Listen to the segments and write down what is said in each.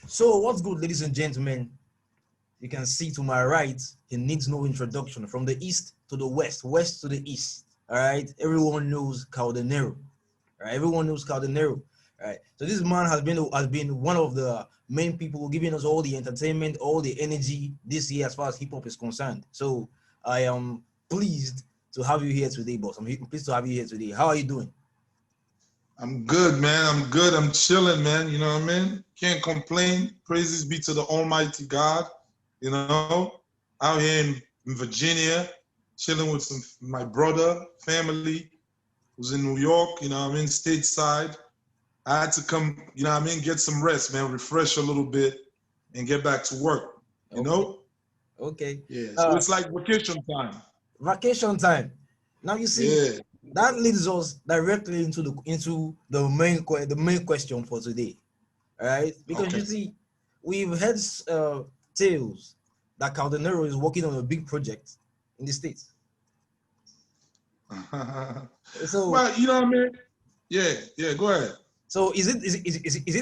So what's good, ladies and gentlemen? You can see to my right, he needs no introduction. From the east to the west, west to the east. All right, everyone knows Caldenero. All right, everyone knows Caldenero. All right, so this man has been one of the main people giving us all the entertainment, all the energy this year as far as hip hop is concerned. So I am pleased to have you here today, boss. I'm pleased to have you here today. How are you doing? I'm good, man. I'm good. I'm chilling, man. You know what I mean? Can't complain. Praises be to the Almighty God. You know, out here in Virginia, chilling with my brother, family, who's in New York. You know what I mean? Stateside. I had to come, you know what I mean? Get some rest, man. Refresh a little bit and get back to work. You Okay, know? okay. Yeah. So Uh, it's like vacation time. Vacation time. Now you see Yeah. that leads us directly into the main question for today. All right, because Okay. you see, we've heard tales that Caldenero is working on a big project in the states. So, Well, you know what I mean? Yeah. Yeah. Go ahead. so is it vacation? Is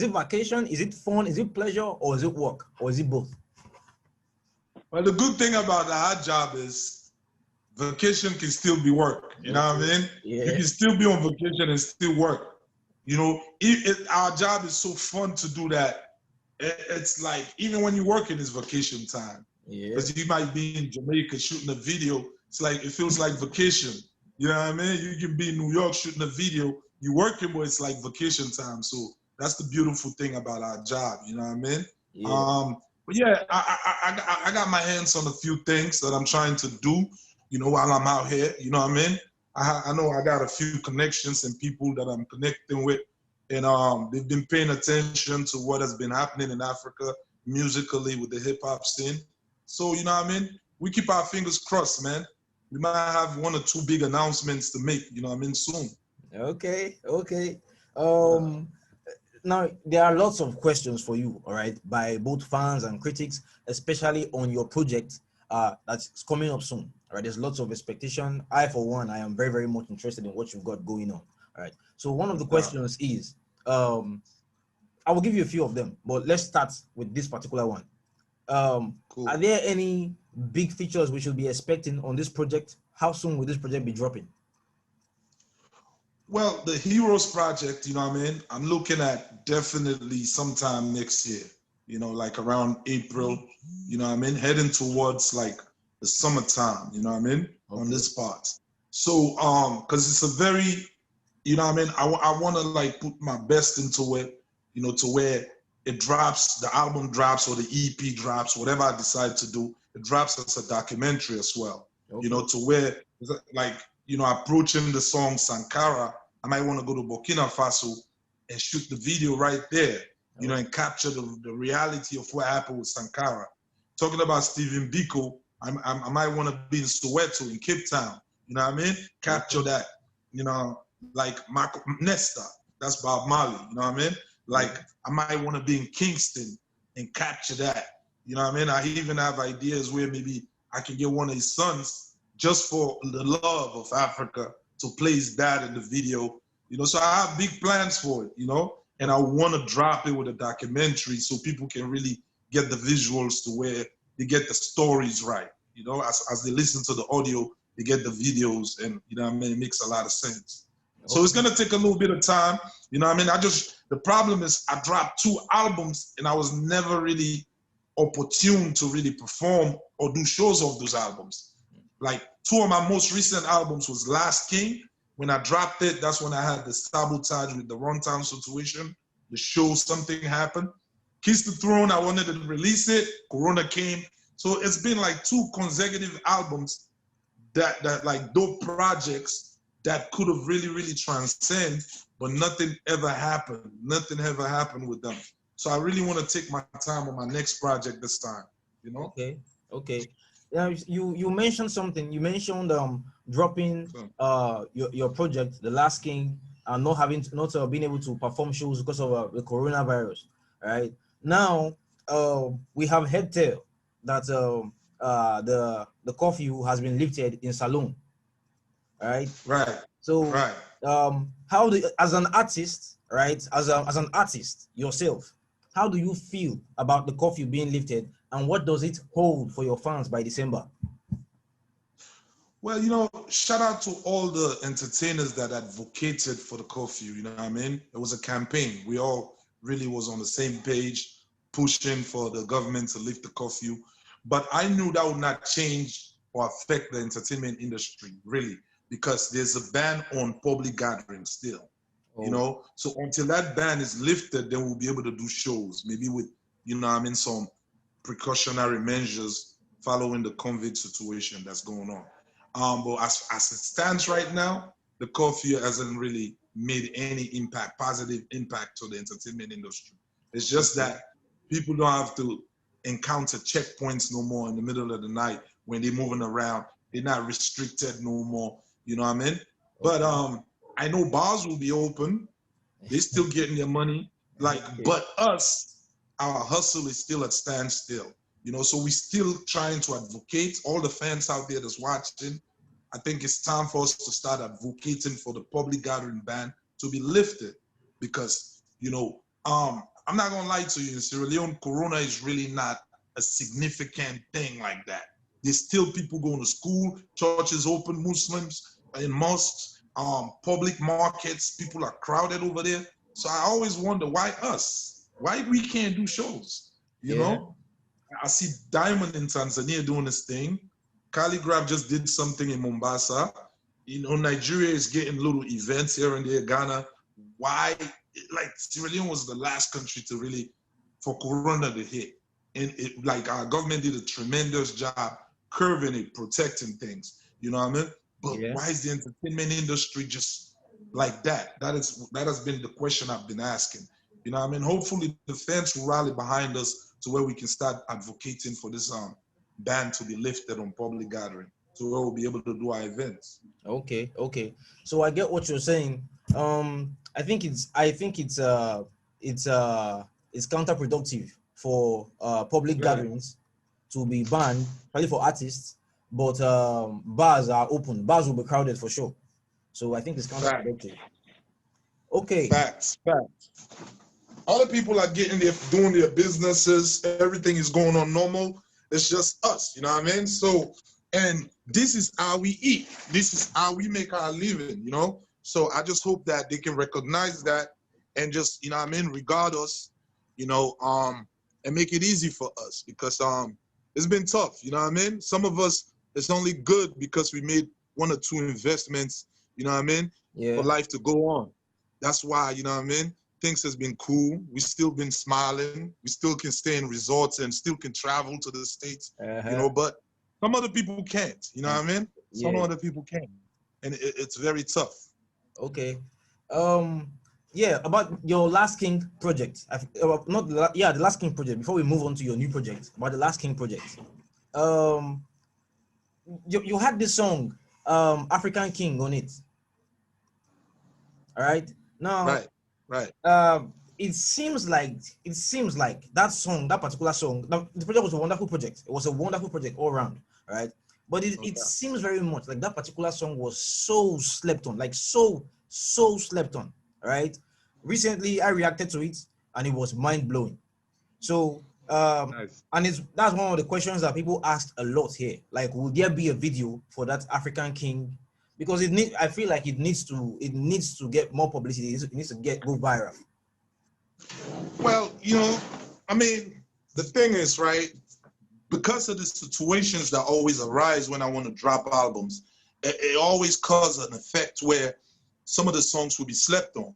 it vacation? Is it fun? Is it pleasure? Or is it work? Or is it both? Well, the good thing about the hard job is vacation can still be work. You know what I Okay. mean? You Yeah. can still be on vacation and still work. You know, our job is so fun to do that. It's like even when you're working, it's vacation time Yeah. because you might be in Jamaica shooting a video. It's like it feels like vacation. You know what I mean? You can be in New York shooting a video. You're working, but it's like vacation time. So that's the beautiful thing about our job. You know what I mean? Yeah. But yeah, I got my hands on a few things that I'm trying to do. You know, while I'm out here. You know what I mean? I know I got a few connections and people that I'm connecting with, and they've been paying attention to what has been happening in Africa musically with the hip hop scene. So you know what I mean? We keep our fingers crossed, man. We might have one or two big announcements to make. You know what I mean? Soon. Okay. Okay. Yeah. Um. Now there are lots of questions for you, all right, by both fans and critics, especially on your project that's coming up soon. All right, there's lots of expectation. I, for one, I am very, very much interested in what you've got going on. All right. So one of No the doubt. questions is, I will give you a few of them, but let's start with this particular one. Are Cool. there any big features we should be expecting on this project? How soon will this project be dropping? Well, the Heroes Project, you know what I mean? I'm looking at definitely sometime next year, you know, like around April, you know what I mean? Heading towards like the summertime, you know what I mean? On Okay. this part. So, because it's a very, you know what I mean? I want to like put my best into it, you know, to where it drops, the album drops or the EP drops, whatever I decide to do, it drops as a documentary as well, you Okay. know, to where like, you know, approaching the song Sankara, I might want to go to Burkina Faso and shoot the video right there, you know, Okay. and capture the reality of what happened with Sankara. Talking about Stephen Biko, I might want to be in Soweto, in Cape Town, you know what I mean? Capture Okay. that, you know, like Marco Nesta, that's Bob Marley, you know what I mean? Yeah. Like I might want to be in Kingston and capture that, you know what I mean? I even have ideas where maybe I can get one of his sons just for the love of Africa to play his dad in the video, you know. So I have big plans for it, you know, and I want to drop it with a documentary so people can really get the visuals to where they get the stories right, you know, as they listen to the audio, they get the videos, and you know what I mean, it makes a lot of sense. So it's Okay. gonna take a little bit of time, you know what I mean. The problem is I dropped 2 albums and I was never really opportune to really perform or do shows of those albums. Like 2 of my most recent albums was Last King. When I dropped it, that's when I had the sabotage with the Runtown situation. The show, something happened. Kiss the Throne, I wanted to release it. Corona came. So it's been like 2 consecutive albums that like dope projects that could have really, really transcend, but nothing ever happened. Nothing ever happened with them. So I really want to take my time on my next project this time, you know? Okay. Okay. Yeah, you mentioned something. You mentioned dropping So, your project, The Last King, and not being able to perform shows because of the coronavirus. Right now, we have heard tell that the curfew has been lifted in Salone. Right. right, So right. how do as an artist, right? As an artist yourself, how do you feel about the curfew being lifted, and what does it hold for your fans by December? Well, shout out to all the entertainers that advocated for the curfew. You know what I mean? It was a campaign. We all really was on the same page, pushing for the government to lift the curfew. But I knew that would not change or affect the entertainment industry, really, because there's a ban on public gatherings still. Oh, So until that ban is lifted, then we'll be able to do shows, maybe with, some precautionary measures following the COVID situation that's going on. But as it stands right now, the curfew hasn't really made any impact, positive impact to the entertainment industry. It's just that people don't have to encounter checkpoints no more in the middle of the night when they're moving around. They're not restricted no more. You know what I mean? But I know bars will be open. They're still getting their money. But us, our hustle is still at standstill. So we still trying to advocate. All the fans out there that's watching, I think it's time for us to start advocating for the public gathering ban to be lifted, because I'm not gonna lie to you, in Sierra Leone, Corona is really not a significant thing like that. There's still people going to school, churches open, Muslims in mosques, public markets, people are crowded over there. So I always wonder, why us? Why we can't do shows? You know? I see Diamond in Tanzania doing this thing. Calligraph just did something in Mombasa. Nigeria is getting little events here and there, Ghana. Why? Sierra Leone was the last country to really, for Corona to hit. And our government did a tremendous job curbing it, protecting things. You know what I mean? But why is the entertainment industry just like that? That has been the question I've been asking. You know what I mean? Hopefully the fans will rally behind us to where we can start advocating for this ban to be lifted on public gathering, so where we'll be able to do our events. Okay. So I get what you're saying. I think it's counterproductive for public gatherings to be banned, probably for artists, but bars are open. Bars will be crowded for sure. So I think it's counterproductive. Okay. Facts. Other people are getting there, doing their businesses. Everything is going on normal. It's just us, you know what I mean? So, and this is how we eat. This is how we make our living, So I just hope that they can recognize that and just, regard us, and make it easy for us, because it's been tough, you know what I mean? Some of us, it's only good because we made 1 or 2 investments, for life to go on. That's why, things has been cool. We still been smiling. We still can stay in resorts and still can travel to the States, but some other people can't, you know what I mean? Some other people can't. And it's very tough. Okay. About your Last King project. The Last King project. Before we move on to your new project, about the Last King project. You had this song, African King, on it. All right. Now, Right. It seems like that song, that particular song, the project was a wonderful project. It was a wonderful project all around, right? But it seems very much like that particular song was so slept on, like so slept on, right? Recently, I reacted to it and it was mind blowing. So, Nice. and that's one of the questions that people asked a lot here. Like, will there be a video for that African King? Because I feel like it needs to get more publicity. It needs to go viral. Well, the thing is, right, because of the situations that always arise when I want to drop albums, it always causes an effect where some of the songs will be slept on,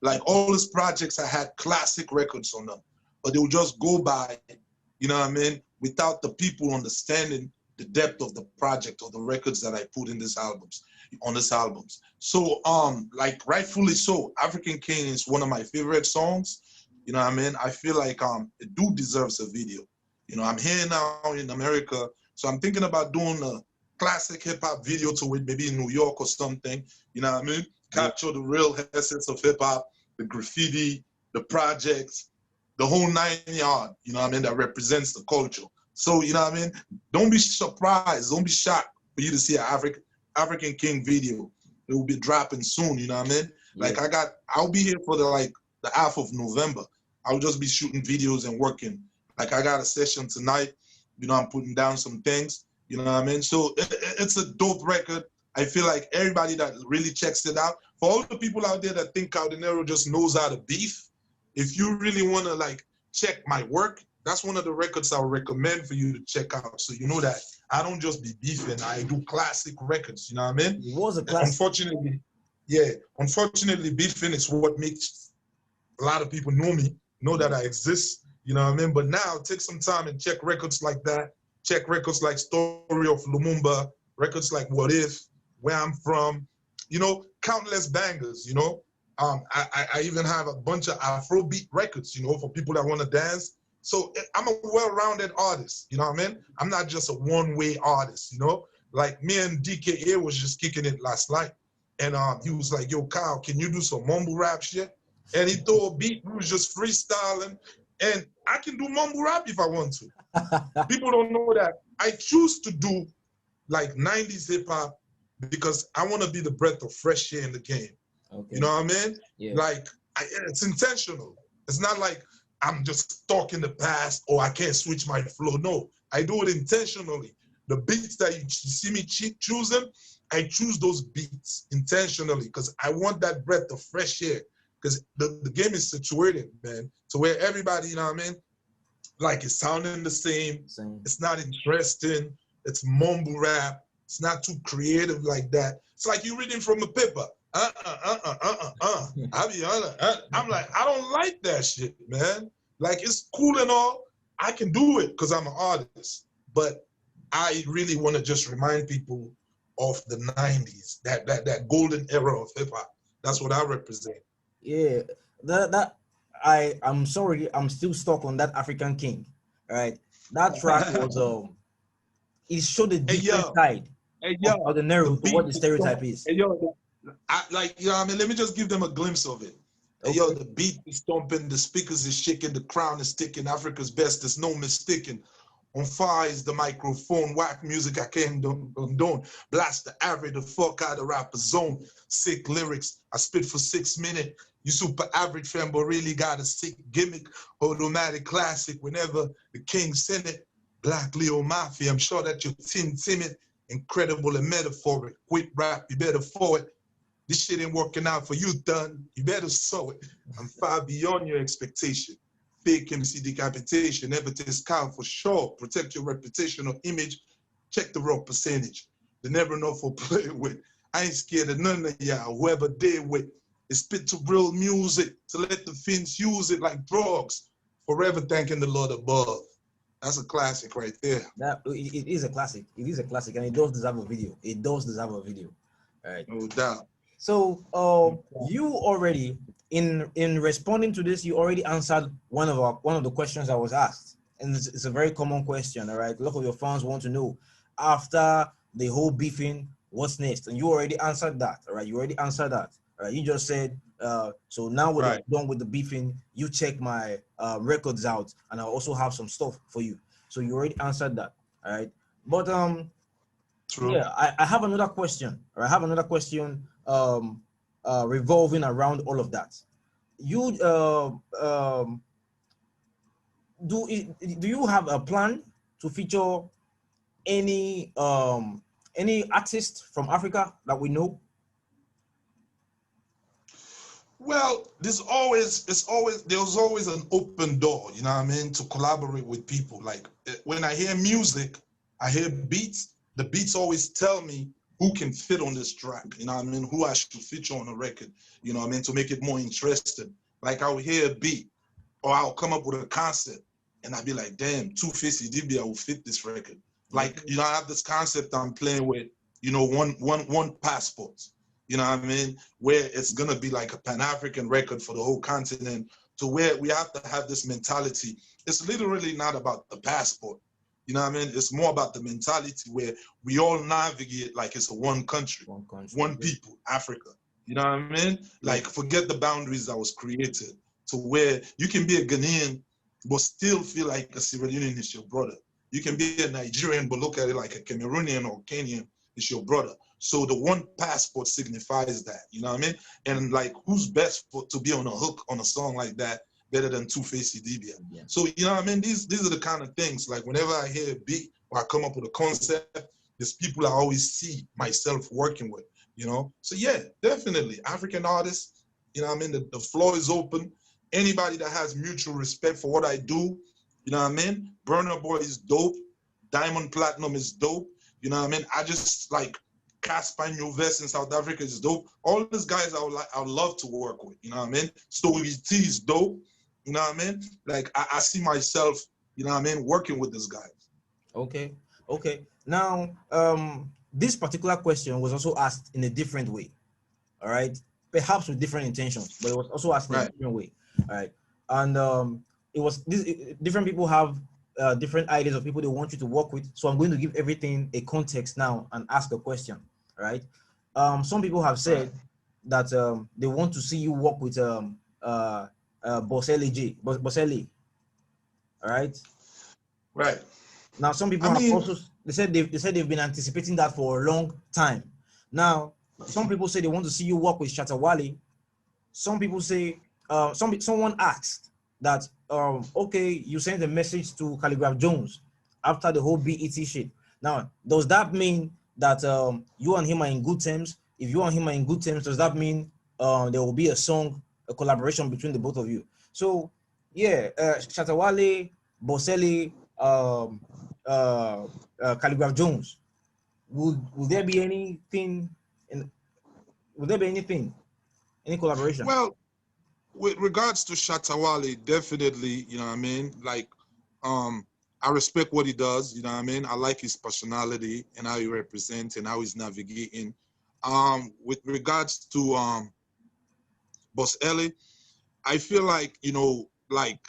like all these projects, I had classic records on them, but they will just go by, without the people understanding the depth of the project or the records that I put in on this albums. So, rightfully so, African King is one of my favorite songs. I feel like it deserves a video. I'm here now in America, so I'm thinking about doing a classic hip hop video to it, maybe in New York or something. Capture the real essence of hip hop, the graffiti, the projects, the whole 9 yard. That represents the culture. So, don't be surprised, don't be shocked for you to see an African King video. It will be dropping soon, I'll be here for the half of November. I'll just be shooting videos and working. Like I got a session tonight, you know, I'm putting down some things, you know what I mean? So it's a dope record. I feel like everybody that really checks it out, for all the people out there that think Caldenero just knows how to beef, if you really want to like check my work, that's one of the records I would recommend for you to check out. So you know that I don't just be beefing, I do classic records, you know what I mean? It was a classic. Unfortunately, beefing is what makes a lot of people know that I exist, you know what I mean? But now take some time and check records like that, check records like Story of Lumumba, records like What If, Where I'm From, you know, countless bangers, you know. I even have a bunch of Afrobeat records, you know, for people that want to dance. So I'm a well-rounded artist, you know what I mean? I'm not just a one-way artist, you know? Like me and DKA was just kicking it last night. And he was like, yo, Kyle, can you do some mumble rap shit? And he threw a beat, we was just freestyling. And I can do mumble rap if I want to. People don't know that. I choose to do like 90s hip hop because I want to be the breath of fresh air in the game. Okay. You know what I mean? Yeah. Like, it's intentional. It's not like I'm just stuck in the past or I can't switch my flow. No, I do it intentionally. The beats that you see me choosing, I choose those beats intentionally because I want that breath of fresh air. Because the game is situated, man, to where everybody, you know what I mean? Like it's sounding the same. It's not interesting. It's mumble rap. It's not too creative like that. It's like you reading from a paper. I'll be honest. I'm like, I don't like that shit, man. Like it's cool and all. I can do it because I'm an artist. But I really want to just remind people of the 90s, that golden era of hip hop. That's what I represent. Yeah, I'm sorry, I'm still stuck on that African King. All right, that track was it showed a different side of the narrow to what the stereotype is. Hey, yo, like, you know what I mean? Let me just give them a glimpse of it. Okay. Hey, yo, the beat is stomping, the speakers is shaking, the crown is sticking, Africa's best, there's no mistaking. On fire is the microphone, whack music I can't condone. Blast the average, the fuck out of rapper zone. Sick lyrics, I spit for 6 minutes. You super average fan, but really got a sick gimmick. Automatic classic, whenever the king sent it. Black Leo Mafia, I'm sure that you're timid, incredible and metaphoric. Quit rap, you better forward. This shit ain't working out for you, done. You better sow it. I'm far beyond your expectation. Fake MC decapitation, never test count for sure. Protect your reputation or image. Check the raw percentage. They never know for play with. I ain't scared of none of y'all. Whoever they with, is spit to real music to let the fins use it like drugs. Forever thanking the Lord above. That's a classic right there. It is a classic. It is a classic, and it does deserve a video. It does deserve a video. All right. No doubt. So you already in responding to this, you already answered one of the questions that was asked, and it's a very common question. All right, a lot of your fans want to know after the whole beefing, what's next, and you already answered that. All right, you already answered that. All right, you just said so now we're done with the beefing. You check my records out, and I also have some stuff for you. So you already answered that. All right, but True. Yeah, I have another question. Or I have another question revolving around all of that. You do you have a plan to feature any artist from Africa that we know? Well, there's always an open door, you know what I mean, to collaborate with people. Like when I hear music, I hear beats, the beats always tell me who can fit on this track, you know what I mean, who I should feature on the record, you know what I mean, to make it more interesting. Like I'll hear a beat or I'll come up with a concept and I'll be like, damn, Two-Face Idibia will fit this record. Like, you know, I have this concept I'm playing with, you know, one passport. You know what I mean? Where it's gonna be like a Pan-African record for the whole continent, to where we have to have this mentality. It's literally not about the passport. You know what I mean? It's more about the mentality where we all navigate like it's a one country, one people, Africa. You know what I mean? Like forget the boundaries that was created, to where you can be a Ghanaian but still feel like a Sierra Leonean is your brother. You can be a Nigerian but look at it like a Cameroonian or Kenyan is your brother. So the one passport signifies that, you know what I mean? And like, who's best to be on a hook on a song like that better than Two-Face Idibia. Yeah. So, you know what I mean? These are the kind of things, like whenever I hear a beat or I come up with a concept, there's people I always see myself working with, you know? So yeah, definitely. African artists, you know what I mean? The floor is open. Anybody that has mutual respect for what I do, you know what I mean? Burna Boy is dope. Diamond Platinum is dope. You know what I mean? I just like Casper Nyovest in South Africa is dope. All these guys I would love to work with, you know what I mean? Story T is dope. You know what I mean? Like I see myself, you know what I mean, working with this guy. Okay. Okay. Now, this particular question was also asked in a different way. All right. Perhaps with different intentions, but it was also asked in a different way. All right. And it was different people have different ideas of people they want you to work with. So I'm going to give everything a context now and ask a question. All right. Some people have said that they want to see you work with Boselli. All right. Right. Now, some people have also said they've been anticipating that for a long time. Now, some people say they want to see you work with Shatta Wale. Some people say someone asked that okay, you sent a message to Calligraph Jones after the whole BET shit. Now, does that mean that you and him are in good terms? If you and him are in good terms, does that mean there will be a collaboration between the both of you? So yeah, Shatta Wale, Boselli, Calligraph Jones. Will there be anything any collaboration? Well, with regards to Shatta Wale, definitely, you know what I mean? Like, I respect what he does, you know what I mean? I like his personality and how he represents and how he's navigating. With regards to Boss Ellie, I feel like, you know, like,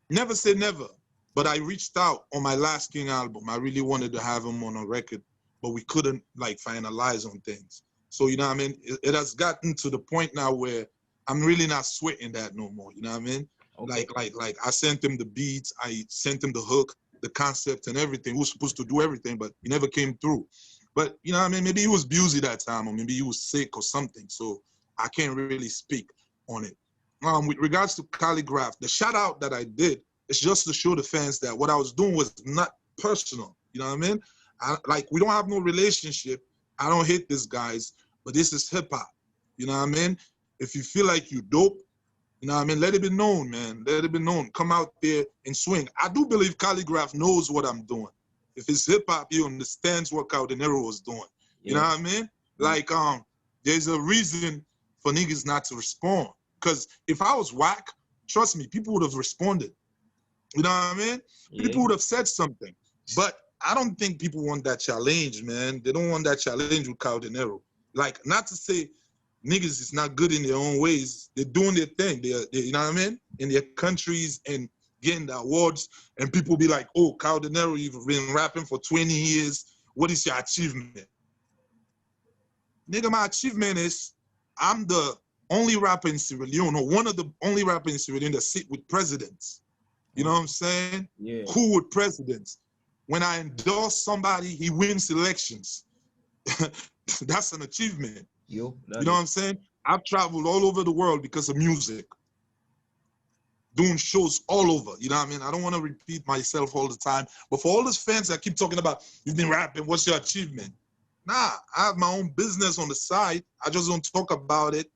never say never, but I reached out on my last King album. I really wanted to have him on a record, but we couldn't, like, finalize on things. So, you know what I mean? It has gotten to the point now where I'm really not sweating that no more, you know what I mean? Okay. Like I sent him the beats, I sent him the hook, the concept and everything. We were supposed to do everything, but he never came through. But, you know what I mean? Maybe he was busy that time, or maybe he was sick or something. So I can't really speak on it. With regards to Calligraph, the shout out that I did, it's just to show the fans that what I was doing was not personal. You know what I mean? Like, we don't have no relationship. I don't hate these guys, but this is hip hop. You know what I mean? If you feel like you dope, you know what I mean? Let it be known, man. Let it be known. Come out there and swing. I do believe Calligraph knows what I'm doing. If it's hip hop, he understands what denero was doing. Yeah. You know what I mean? Like, there's a reason for niggas not to respond. Because if I was whack, trust me, people would have responded. You know what I mean? Yeah. People would have said something. But I don't think people want that challenge, man. They don't want that challenge with denero. Like, not to say niggas is not good in their own ways. They're doing their thing. They're, you know what I mean? In their countries and getting the awards. And people be like, oh, denero, you've been rapping for 20 years. What is your achievement? Nigga, my achievement is I'm the only rapper in Sierra Leone, or one of the only rappers in Sierra Leone that sit with presidents. You know what I'm saying? Yeah. Cool with presidents. When I endorse somebody, he wins elections. That's an achievement. You know what I'm saying? I've traveled all over the world because of music. Doing shows all over. You know what I mean? I don't want to repeat myself all the time. But for all those fans that keep talking about, you've been rapping, what's your achievement? Nah, I have my own business on the side. I just don't talk about it.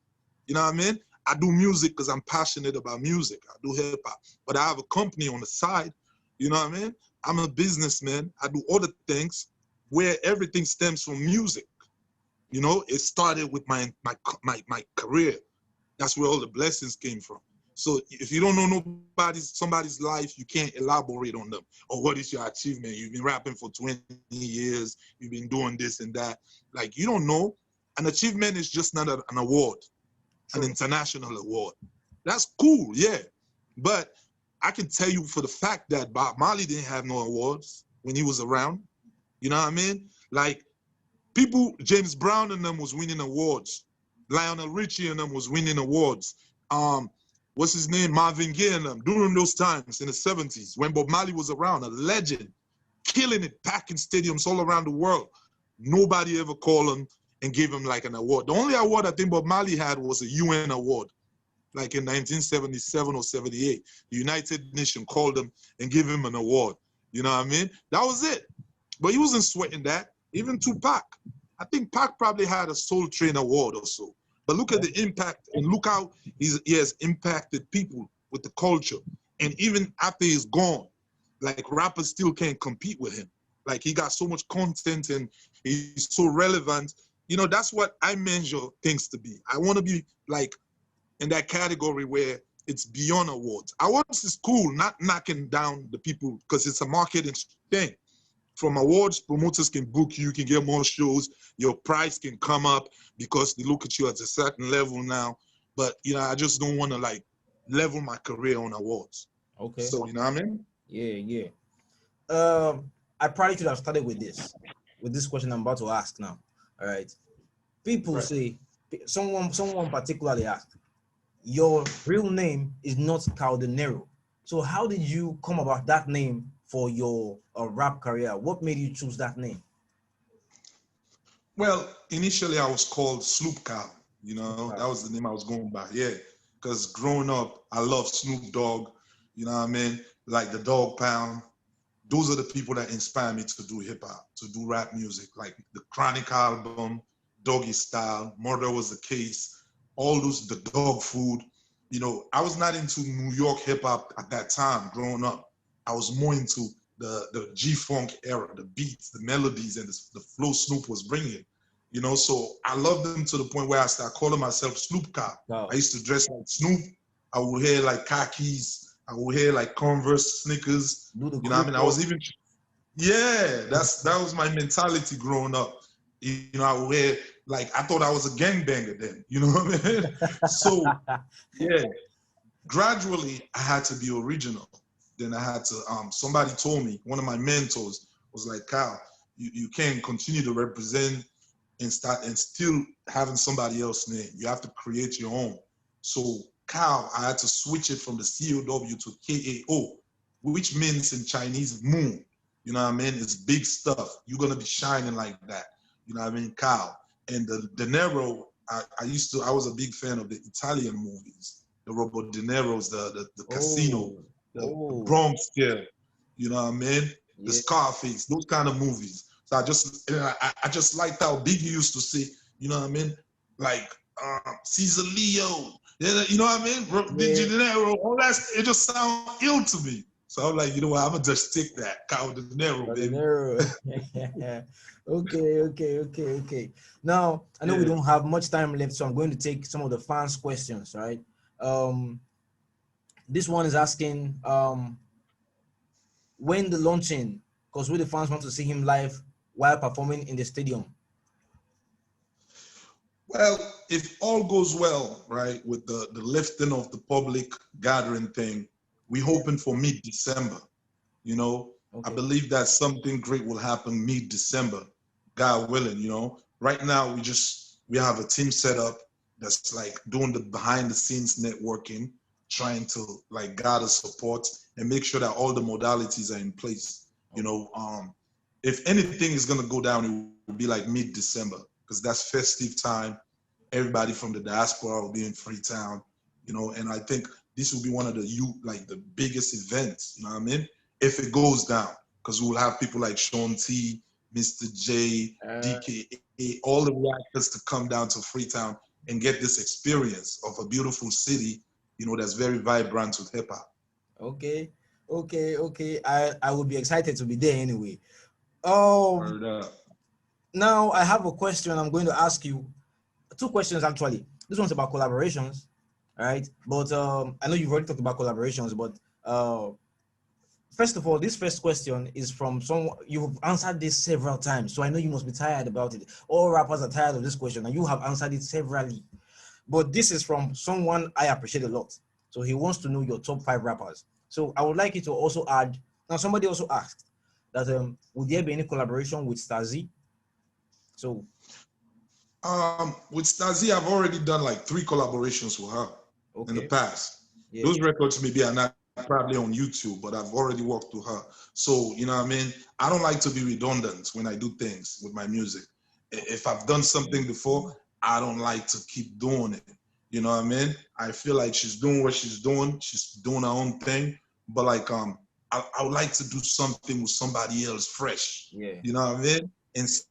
You know what I mean? I do music because I'm passionate about music. I do hip hop. But I have a company on the side. You know what I mean? I'm a businessman. I do other things where everything stems from music. You know, it started with my career. That's where all the blessings came from. So if you don't know somebody's life, you can't elaborate on them. Or what is your achievement? You've been rapping for 20 years. You've been doing this and that. Like, you don't know. An achievement is just not an award, an international award. That's cool, yeah. But I can tell you for the fact that Bob Marley didn't have no awards when he was around. You know what I mean? Like, people, James Brown and them was winning awards. Lionel Richie and them was winning awards. What's his name? Marvin Gaye and them, during those times in the 70s, when Bob Marley was around, a legend, killing it, packing stadiums all around the world. Nobody ever called him and gave him like an award. The only award I think Bob Marley had was a UN award. like in 1977 or 78. The United Nations called him and gave him an award. You know what I mean? That was it. But he wasn't sweating that. Even Tupac. I think Pac probably had a Soul Train award or so. But look at the impact and look how he has impacted people with the culture. And even after he's gone, like rappers still can't compete with him. Like he got so much content and he's so relevant. You know, that's what I measure things to be. I want to be like in that category where it's beyond awards. Awards is cool, not knocking down the people because it's a marketing thing. From awards, promoters can book you, can get more shows, your price can come up because they look at you at a certain level now. But, you know, I just don't want to like level my career on awards. Okay. So, you know what I mean? Yeah. I probably should have started with this question I'm about to ask now. All right. People say, someone particularly asked, your real name is not Caldenero. So how did you come about that name for your rap career? What made you choose that name? Well, initially I was called Sloop Cow. You know, that was the name I was going by. Yeah, because growing up, I loved Snoop Dogg. You know what I mean? Like the Dog Pound. Those are the people that inspire me to do hip hop, to do rap music. Like the Chronic album, Doggy Style, Murder Was the Case, all those, the Dog Food. You know, I was not into New York hip hop at that time growing up. I was more into the G-Funk era, the beats, the melodies, and the flow Snoop was bringing. You know, so I loved them to the point where I started calling myself Snoop Cow. Wow. I used to dress like Snoop. I would wear like khakis. I would wear like Converse sneakers. You know what I mean? I was even, yeah, that was my mentality growing up. You know, I would wear, like, I thought I was a gangbanger then. You know what I mean? So, yeah, gradually I had to be original. Then I had to, somebody told me, one of my mentors was like, Kyle, you can't continue to represent and still having somebody else's name. You have to create your own. So Kyle, I had to switch it from the COW to KAO, which means in Chinese moon. You know what I mean? It's big stuff. You're gonna be shining like that. You know what I mean? Kyle. And the denero, I was a big fan of the Italian movies, the Robert De Niro's, the Casino, the Bronx Scare, you know what I mean? The Scarface, those kind of movies. So I just liked how Biggie used to say, you know what I mean? Like Caesar Leo, you know what I mean? De Niro, all that, it just sounds ill to me. So I'm like, you know what, I'm gonna just stick that, Kyle De Niro, baby. Okay. Now, I know we don't have much time left, so I'm going to take some of the fans' questions, right? This one is asking, when the launching, because we the fans want to see him live while performing in the stadium. Well, if all goes well, right, with the lifting of the public gathering thing, we're hoping for mid-December, you know. I believe that something great will happen mid-December, God willing, you know. Right now, we have a team set up that's like doing the behind the scenes networking, trying to like gather support and make sure that all the modalities are in place. You know, if anything is gonna go down, it will be like mid-December because that's festive time. Everybody from the diaspora will be in Freetown, you know, and I think this will be one of the biggest events, you know what I mean? If it goes down, because we will have people like Seun T, Mr. J, DKA, all the rappers to come down to Freetown and get this experience of a beautiful city, you know, that's very vibrant with hip hop. Okay. I would be excited to be there anyway. Now I have a question I'm going to ask you. Two questions actually. This one's about collaborations, right? But I know you've already talked about collaborations, but first of all, this first question is from someone you've answered this several times, so I know you must be tired about it. All rappers are tired of this question, and you have answered it severally. But this is from someone I appreciate a lot. So he wants to know your top 5 rappers. So I would like you to also add. Now, somebody also asked that would there be any collaboration with Stazzy? So with Stazzy, I've already done like 3 collaborations with her in the past. Those records maybe are not probably on YouTube, but I've already worked with her. So, you know what I mean? I don't like to be redundant when I do things with my music. If I've done something before, I don't like to keep doing it. You know what I mean? I feel like she's doing what she's doing. She's doing her own thing. But like I would like to do something with somebody else fresh. Yeah. You know what I mean? And see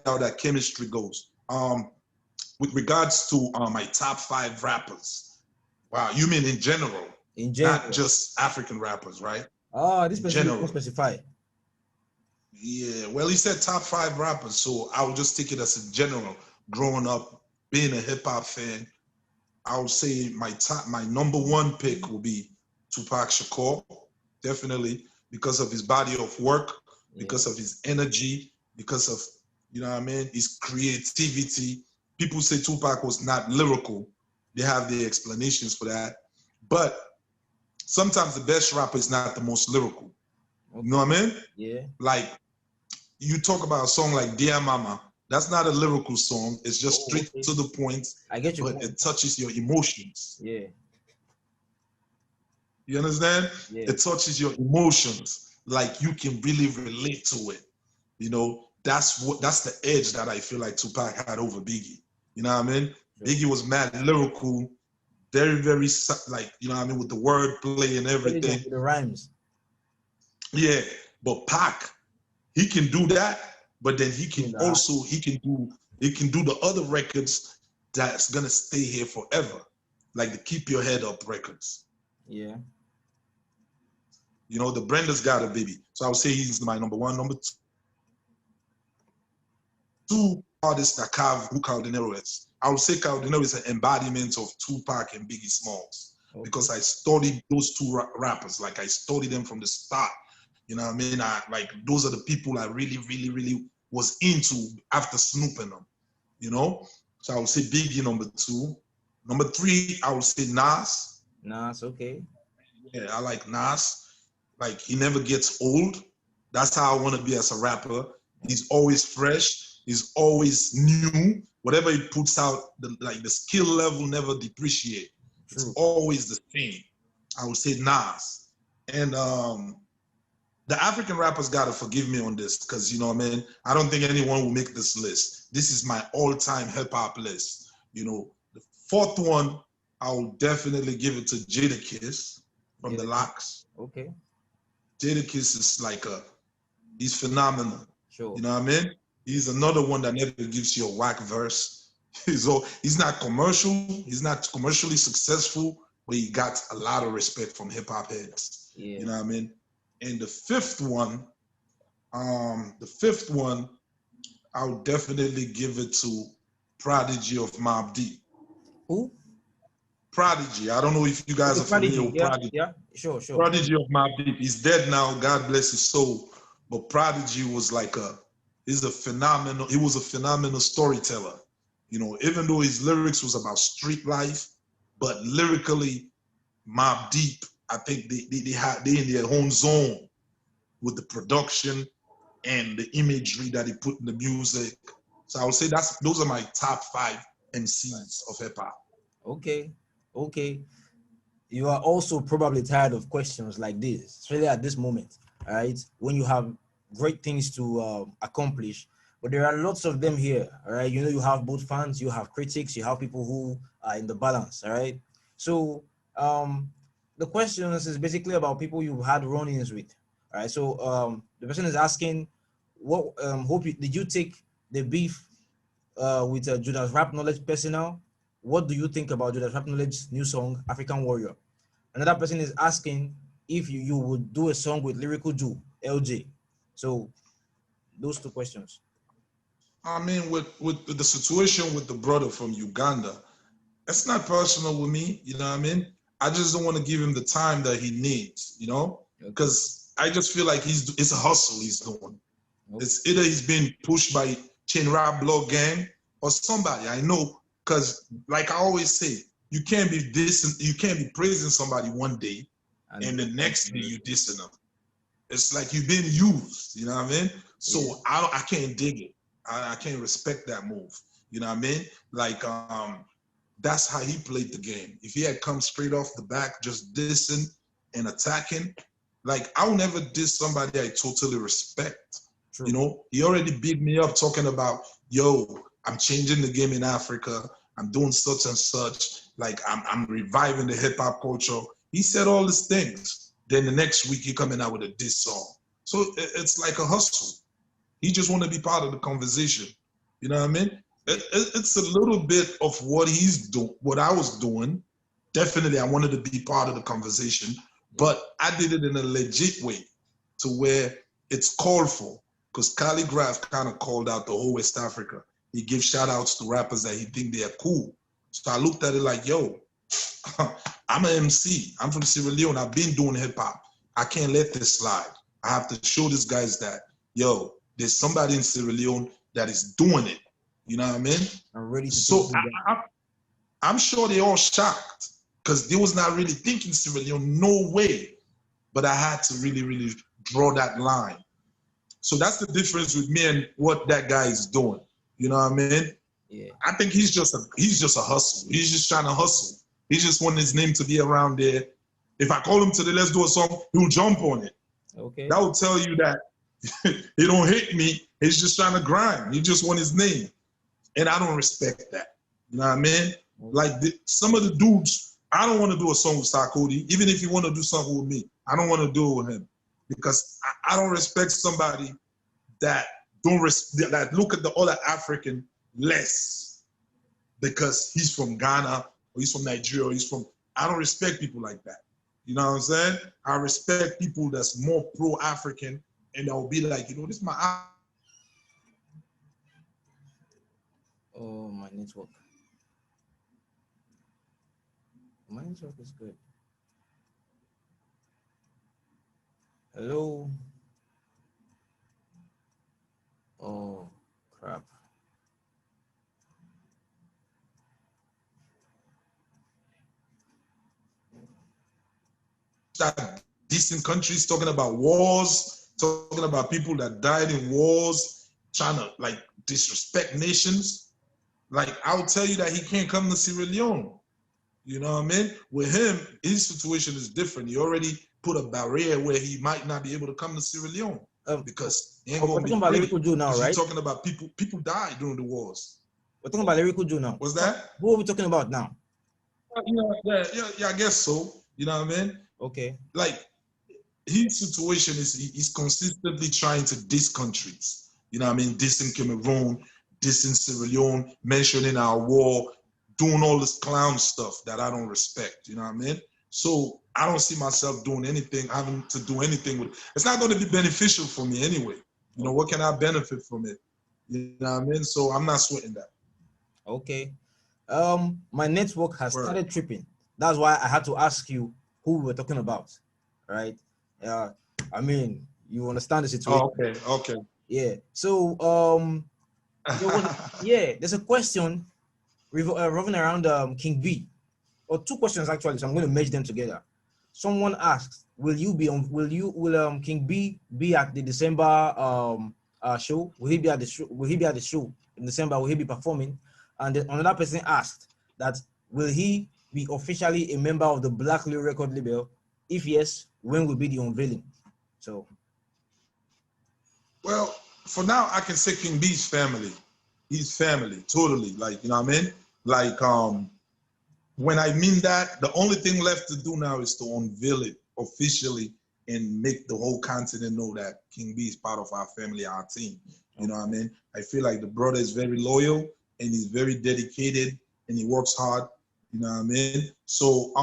how that chemistry goes. With regards to my top 5 rappers. Wow, you mean in general? In general. Not just African rappers, right? Oh, this In person general. didn't specify. Yeah, well, he said top 5 rappers, so I would just take it as a general. Growing up, being a hip hop fan, I would say my number 1 pick will be Tupac Shakur, definitely because of his body of work, because of his energy, because of, you know what I mean, his creativity. People say Tupac was not lyrical. They have their explanations for that, but sometimes the best rapper is not the most lyrical. Okay. You know what I mean? Yeah. Like, you talk about a song like Dear Mama, that's not a lyrical song. It's just straight to the point. I get you. But it touches your emotions. Yeah. You understand? Yeah. It touches your emotions. Like you can really relate to it. You know, that's the edge that I feel like Tupac had over Biggie. You know what I mean? Sure. Biggie was mad lyrical, very, very, like, you know what I mean, with the wordplay and everything. The rhymes. Yeah, but Pac, he can do that, but then he can also he can do the other records that's gonna stay here forever, like the Keep Your Head Up records. Yeah. You know, the Brenda's Got a Baby. So I would say he's my number 1. Number 2 artists that who denero is. I would say denero is an embodiment of Tupac and Biggie Smalls, because I studied those 2 rappers. Like I studied them from the start. You know what I mean? Like those are the people I really, really, really was into after snooping them. You know? So I would say Biggie number 2. Number 3, I would say Nas. Nas, okay. Yeah, I like Nas. Like he never gets old. That's how I want to be as a rapper. He's always fresh. He's always new. Whatever he puts out, the skill level never depreciate. True. It's always the same. I would say Nas. And the African rappers gotta forgive me on this, because you know what I mean, I don't think anyone will make this list. This is my all-time hip-hop list. You know, the 4th one, I will definitely give it to Jadakiss from the Locks. Okay. Jadakiss is like he's phenomenal. Sure. You know what I mean? He's another one that never gives you a whack verse. He's not commercial. He's not commercially successful, but he got a lot of respect from hip-hop heads. Yeah. You know what I mean? And the 5th one, I would definitely give it to Prodigy of Mobb Deep. Who? Prodigy. I don't know if you guys are familiar with Prodigy. Yeah, sure. Prodigy of Mobb Deep. He's dead now. God bless his soul. But Prodigy was like he was a phenomenal storyteller. You know, even though his lyrics was about street life, but lyrically, Mobb Deep, I think they in their own zone with the production and the imagery that he put in the music. So I would say those are my top 5 MCs of hip hop. Okay. You are also probably tired of questions like this, especially at this moment, all right? When you have great things to accomplish, but there are lots of them here, all right? You know, you have both fans, you have critics, you have people who are in the balance, all right? So the questions is basically about people you've had run-ins with, all right? So the person is asking, what did you take the beef with Judas Rap Knowledge personal? What do you think about Judas Rap Knowledge's new song, African Warrior? Another person is asking if you would do a song with Lyrical Jew, LJ. So those 2 questions. I mean, with the situation with the brother from Uganda, it's not personal with me, you know what I mean? I just don't want to give him the time that he needs, you know? Because I just feel like it's a hustle he's doing. Okay. It's either he's being pushed by Chain Rap Blog Gang or somebody. I know, because like I always say, you can't be praising somebody one day and the next day you dissing them. It's like you've been used, you know what I mean? So yeah. I can't dig it. I can't respect that move. You know what I mean? Like that's how he played the game. If he had come straight off the back, just dissing and attacking, like I'll never diss somebody I totally respect. True. You know, he already beat me up talking about, yo, I'm changing the game in Africa. I'm doing such and such. Like I'm reviving the hip hop culture. He said all these things. Then the next week he coming out with a diss song. So it's like a hustle. He just want to be part of the conversation. You know what I mean? It's a little bit of what he's doing, what I was doing. Definitely, I wanted to be part of the conversation, but I did it in a legit way to where it's called for. Because Calligraph kind of called out the whole West Africa. He gives shout outs to rappers that he think they are cool. So I looked at it like, yo, I'm an MC. I'm from Sierra Leone. I've been doing hip hop. I can't let this slide. I have to show these guys that, yo, there's somebody in Sierra Leone that is doing it. You know what I mean? I'm ready to So I'm sure they all shocked because they was not really thinking Sierra Leone, no way. But I had to really, really draw that line. So that's the difference with me and what that guy is doing. You know what I mean? Yeah. I think he's just a hustle. He's just trying to hustle. He just want his name to be around there. If I call him today, let's do a song, he'll jump on it. Okay. That will tell you that he don't hate me. He's just trying to grind. He just want his name. And I don't respect that. You know what I mean? Like some of the dudes, I don't want to do a song with Sarkodie, even if you want to do something with me. I don't want to do it with him because I don't respect somebody that that look at the other African less because he's from Ghana or he's from Nigeria or he's from. I don't respect people like that. You know what I'm saying? I respect people that's more pro-African and they'll be like, you know, this is my. Oh, my network. My network is good. Hello. Oh, crap. Decent countries talking about wars, talking about people that died in wars, trying to like disrespect nations. Like I'll tell you that he can't come to Sierra Leone. You know what I mean? With him, his situation is different. He already put a barrier where he might not be able to come to Sierra Leone because he ain't we're gonna talking be about free. lyrical Jew now, right? You're talking about people died during the wars. We're talking about lyrical Jew now. What's that? What are we talking about now? Yeah, I guess so. You know what I mean? Okay. Like his situation is he's consistently trying to diss countries. You know what I mean? Dissing Cameroon, dissing Sierra Leone, mentioning our war, doing all this clown stuff that I don't respect. You know what I mean? So I don't see myself doing anything, having to do anything with it. It's not going to be beneficial for me anyway. You know, what can I benefit from it? You know what I mean? So I'm not sweating that. Okay. My network has started tripping. That's why I had to ask you who we were talking about, right? I mean, you understand the situation. Oh, okay. Yeah. So, yeah, there's a question revolving around King B, or two questions actually. So I'm going to merge them together. Someone asked, "Will King B be at the December show? Will he be at the show? Will he be at the show in December? Will he be performing?" And then another person asked that, "Will he be officially a member of the Black Leo record label? If yes, when will be the unveiling?" So, well, for now, I can say King B's family. He's family, totally. Like, you know what I mean? Like, when I mean that, the only thing left to do now is to unveil it officially and make the whole continent know that King B is part of our family, our team. You know what I mean? I feel like the brother is very loyal and he's very dedicated and he works hard. You know what I mean? So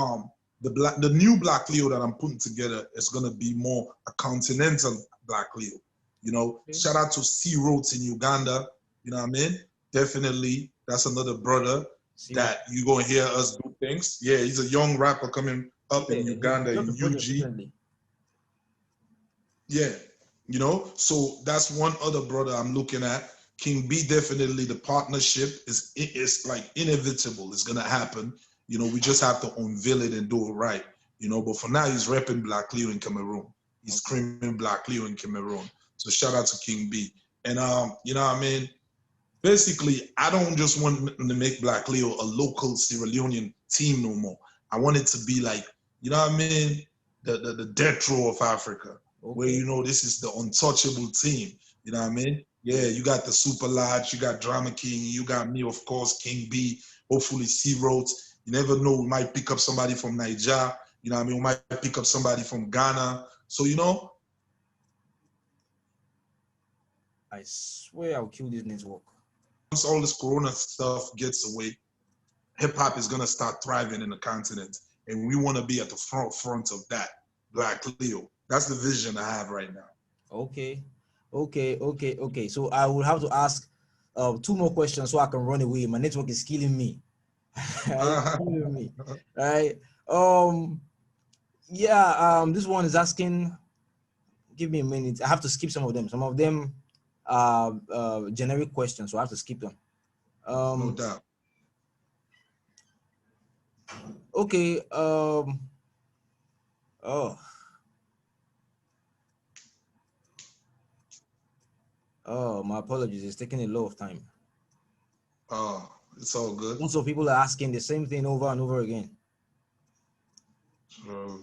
the new Black Leo that I'm putting together is gonna be more a continental Black Leo. You know, shout out to C Roots in Uganda. You know what I mean? Definitely, that's another brother that you're gonna hear us do things. Yeah, he's a young rapper coming up in Uganda in UG. Yeah, you know, so that's one other brother I'm looking at. King B, definitely the partnership is like inevitable. It's gonna happen. You know, we just have to unveil it and do it right. You know, but for now he's repping Black Leo in Cameroon. He's screaming Black Leo in Cameroon. So shout out to King B. And you know what I mean? Basically, I don't just want to make Black Leo a local Sierra Leonean team no more. I want it to be like, you know what I mean? The death row of Africa, where, you know, this is the untouchable team. You know what I mean? Yeah, you got the Super Lodge, you got Drama King, you got me, of course, King B, hopefully C Roads. You never know, we might pick up somebody from Niger, you know what I mean? We might pick up somebody from Ghana. So, you know, I swear I'll kill this network. once all this Corona stuff gets away, hip hop is gonna start thriving in the continent. And we wanna be at the front of that, Black Leo. That's the vision I have right now. Okay. So I will have to ask two more questions so I can run away. My network is killing me. It's killing me. Right. Yeah, this one is asking, give me a minute. I have to skip some of them. Some of them are generic questions, so I have to skip them. No doubt. Okay. Oh, my apologies. It's taking a lot of time. Oh, it's all good. Also, people are asking the same thing over and over again.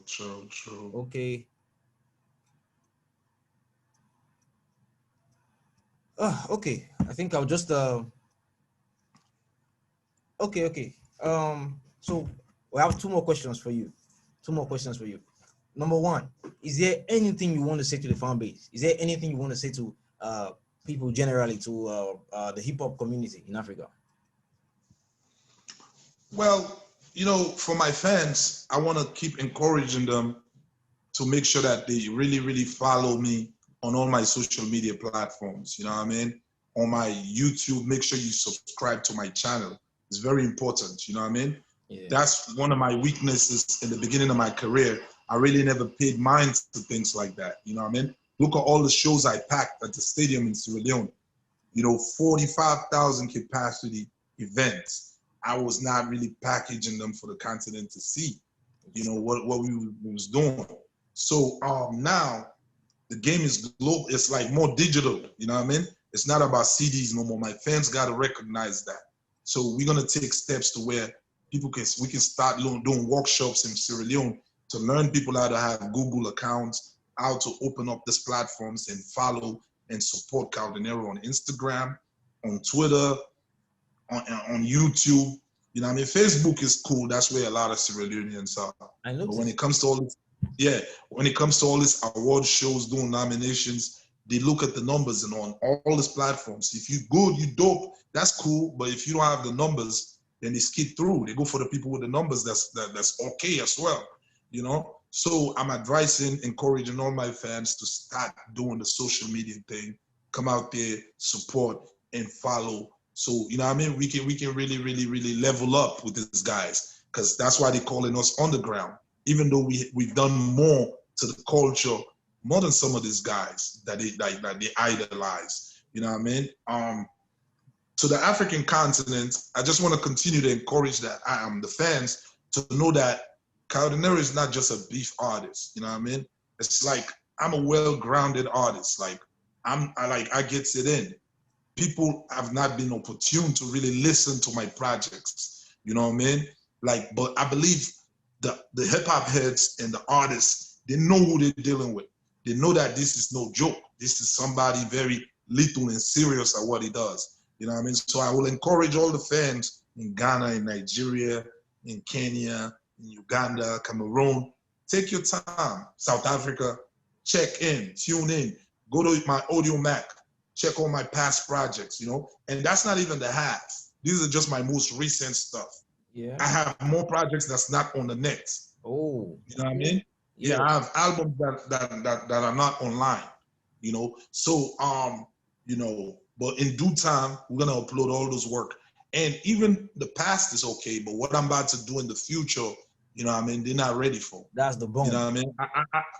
True. Okay. Okay. I think I'll just okay. So we have two more questions for you. Number one, is there anything you want to say to the fan base? Is there anything you want to say to people generally, to the hip hop community in Africa? Well, you know, for my fans, I want to keep encouraging them to make sure that they really, really follow me on all my social media platforms. You know what I mean? On my YouTube, make sure you subscribe to my channel. It's very important. You know what I mean? Yeah. That's one of my weaknesses in the beginning of my career. I really never paid mind to things like that. You know what I mean? Look at all the shows I packed at the stadium in Sierra Leone. You know, 45,000 capacity events. I was not really packaging them for the continent to see, you know, what we was doing. So now the game is global. It's like more digital, you know what I mean? It's not about CDs no more. My fans got to recognize that. So we're going to take steps to where we can start doing workshops in Sierra Leone to learn people how to have Google accounts, how to open up these platforms and follow and support Cal Denero on Instagram, on Twitter, on YouTube. You know what I mean? Facebook is cool. That's where a lot of Sierra Leoneans are. But when it comes to all this, when it comes to all these award shows, doing nominations, they look at the numbers and on all these platforms. If you good, you dope, that's cool. But if you don't have the numbers, then they skip through. They go for the people with the numbers that's okay as well. You know? So I'm advising, encouraging all my fans to start doing the social media thing. Come out there, support, and follow. So, you know what I mean? We can really, really, really level up with these guys, because that's why they're calling us underground. Even though we've done more to the culture, more than some of these guys that they idolize. You know what I mean? To the African continent, I just want to continue to encourage that the fans to know that Cal Denero is not just a beef artist. You know what I mean? It's like I'm a well-grounded artist. Like I gets it in. People have not been opportune to really listen to my projects. You know what I mean? Like, but I believe the hip hop heads and the artists, they know who they're dealing with. They know that this is no joke. This is somebody very lethal and serious at what he does. You know what I mean? So I will encourage all the fans in Ghana, in Nigeria, in Kenya, in Uganda, Cameroon, take your time. South Africa, check in, tune in, go to my Audio Mac, check all my past projects, you know? And that's not even the half. These are just my most recent stuff. Yeah. I have more projects that's not on the net. Oh. You know what I mean? Yeah, I have albums that are not online, you know? So, you know, but in due time, we're gonna upload all those work. And even the past is okay, but what I'm about to do in the future, you know what I mean, they're not ready for. That's the bone. You know what I mean?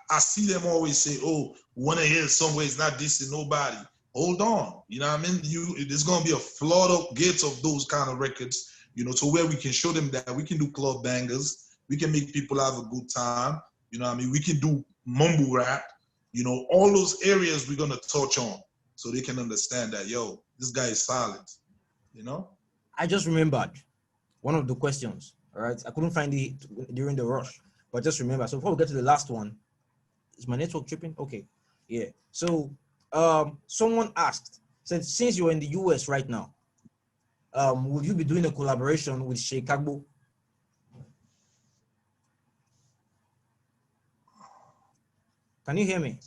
I see them always say, oh, wanna hear somewhere it's not dissing nobody. Hold on, you know what I mean? There's gonna be a flood of gates of those kind of records, you know, to where we can show them that we can do club bangers, we can make people have a good time, you know what I mean? We can do mumble rap, you know, all those areas we're gonna touch on so they can understand that, yo, this guy is solid, you know? I just remembered one of the questions, all right? I couldn't find it during the rush, but just remember. So before we get to the last one, is my network tripping? Okay, yeah. So someone asked, So since you're in the US right now, will you be doing a collaboration with Chicago? Can you hear me?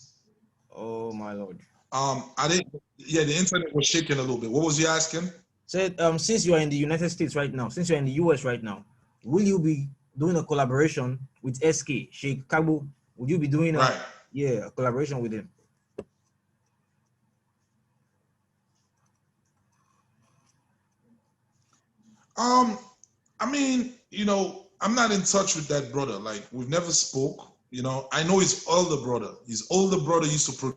Oh my lord. I didn't. Yeah, the internet was shaking a little bit. What was you asking? Said since you are in the United States right now, since you're in the US right now, will you be doing a collaboration with SK Chicago? Would you be doing Right. a collaboration with him? I mean, I'm not in touch with that brother. Like, we've never spoke. I know his older brother. His older brother used to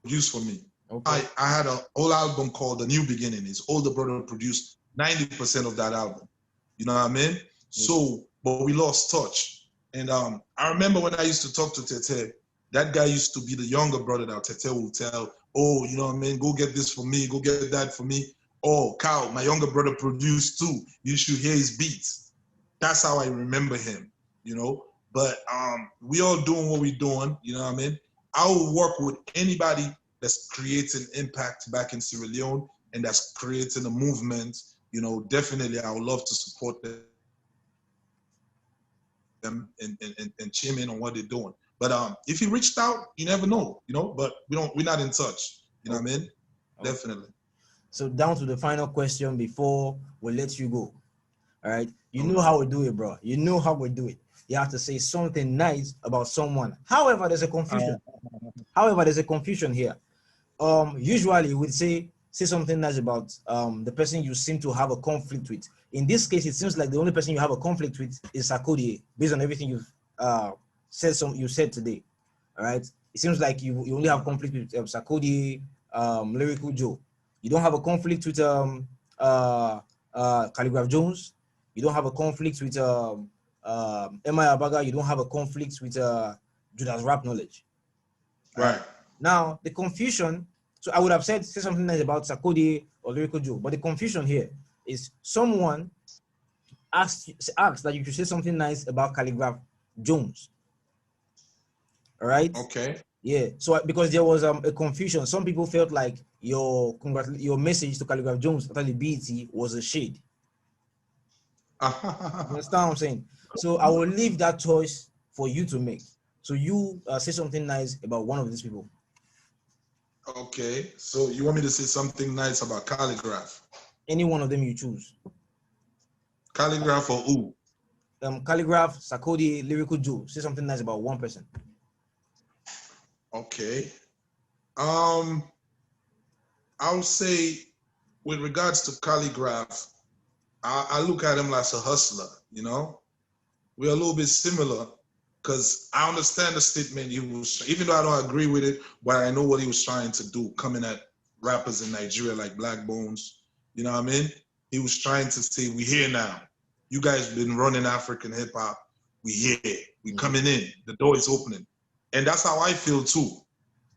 produce for me. Okay. I had an whole album called The New Beginning. His older brother produced 90% of that album. You know what I mean? So, but we lost touch. And I remember when I used to talk to Tete, that guy used to be the younger brother that Tete will tell, oh, you know what I mean? Go get this for me. Go get that for me. Oh, Kyle, my younger brother produced too. You should hear his beats. That's how I remember him, But we all doing what we're doing, you know what I mean? I will work with anybody that's creating impact back in Sierra Leone and that's creating a movement. Definitely I would love to support them and chime in on what they're doing. But if he reached out, you never know, but we're not in touch. You know what I mean? Okay. Definitely. So down to the final question before we let you go. All right. You know how we do it, bro. You know how we do it. You have to say something nice about someone. However, there's a confusion. However, there's a confusion here. Usually we'd say something nice about the person you seem to have a conflict with. In this case, it seems like the only person you have a conflict with is Sarkodie, based on everything you've said today. All right. It seems like you only have conflict with Sarkodie, Lyrical Joe. You don't have a conflict with Calligraph Jones. You don't have a conflict with M.I. Abaga. You don't have a conflict with Judas Rap Knowledge. Right. Now, the confusion, so I would have say something nice about Sarkodie or Lyrical Joe, but the confusion here is someone asked that you should say something nice about Calligraph Jones. All right? Okay. Yeah. So because there was a confusion, some people felt like your message to Calligraph Jones after the BET was a shade. You understand what I'm saying? So I will leave that choice for you to make. So you say something nice about one of these people. Okay. So you want me to say something nice about Calligraph? Any one of them you choose. Calligraph or who? Calligraph, Sarkodie, Lyrical Joe. Say something nice about one person. Okay. I'll say, with regards to Calligraph, I look at him like a hustler, We're a little bit similar because I understand the statement he was, even though I don't agree with it, but I know what he was trying to do, coming at rappers in Nigeria like Black Bones, you know what I mean? He was trying to say, we here now. You guys been running African hip hop. We here. We coming in. The door is opening. And that's how I feel too.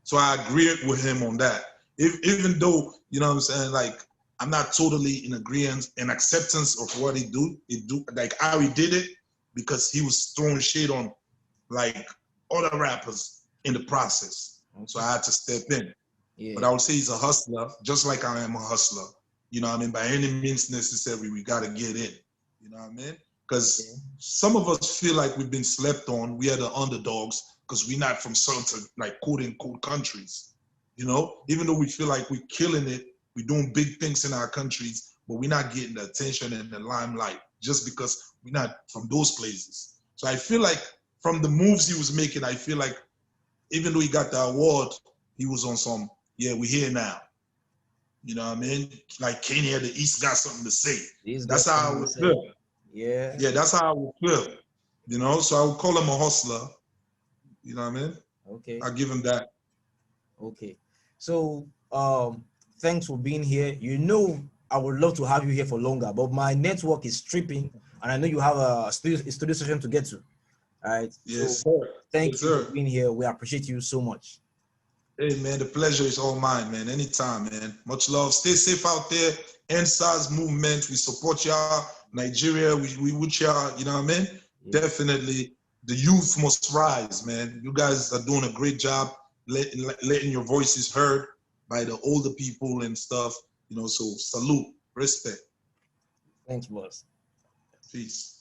So I agree with him on that. Even though, you know what I'm saying, like, I'm not totally in agreement and acceptance of what he do, like how he did it, because he was throwing shade on like other rappers in the process. Okay. So I had to step in. Yeah. But I would say he's a hustler, just like I am a hustler. You know what I mean? By any means necessary, we got to get in. You know what I mean? Because some of us feel like we've been slept on. We are the underdogs because we're not from certain, like, quote-unquote countries. Even though we feel like we're killing it, we're doing big things in our countries, but we're not getting the attention and the limelight just because we're not from those places. So I feel like from the moves he was making, I feel like even though he got the award, he was on some, we're here now. You know what I mean? Like Kenya, the East got something to say. That's how I would feel. Yeah. Yeah, that's how I would feel. So I would call him a hustler. You know what I mean? Okay. I'll give him that. Okay. So thanks for being here. I would love to have you here for longer, but my network is tripping, and I know you have a studio session to get to. All right. Yes, so, sir. Thank you for being here. We appreciate you so much. Hey, man, the pleasure is all mine, man. Anytime, man. Much love. Stay safe out there. NSAS movement. We support y'all. Nigeria, we with y'all. You know what I mean? Yeah. Definitely. The youth must rise, man. You guys are doing a great job letting your voices heard. by the older people and stuff. You know, so salute, respect, Thanks, boss. peace.